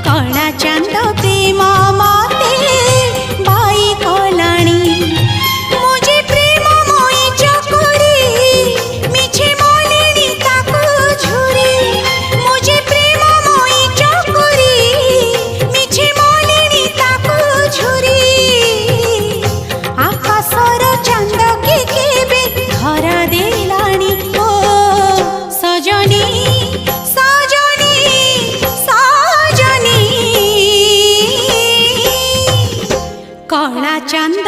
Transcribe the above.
कला चांद प्रेम मते बाई कलाणी मुझे प्रेम मोई चकोरी मिछे मोलिनी ताको झुरी मुझे प्रेम मोई चकोरी मिछे मोलिनी ताको झुरी आकाशर चांद के केबे धरा देलाणी ओ सजनी कला चांद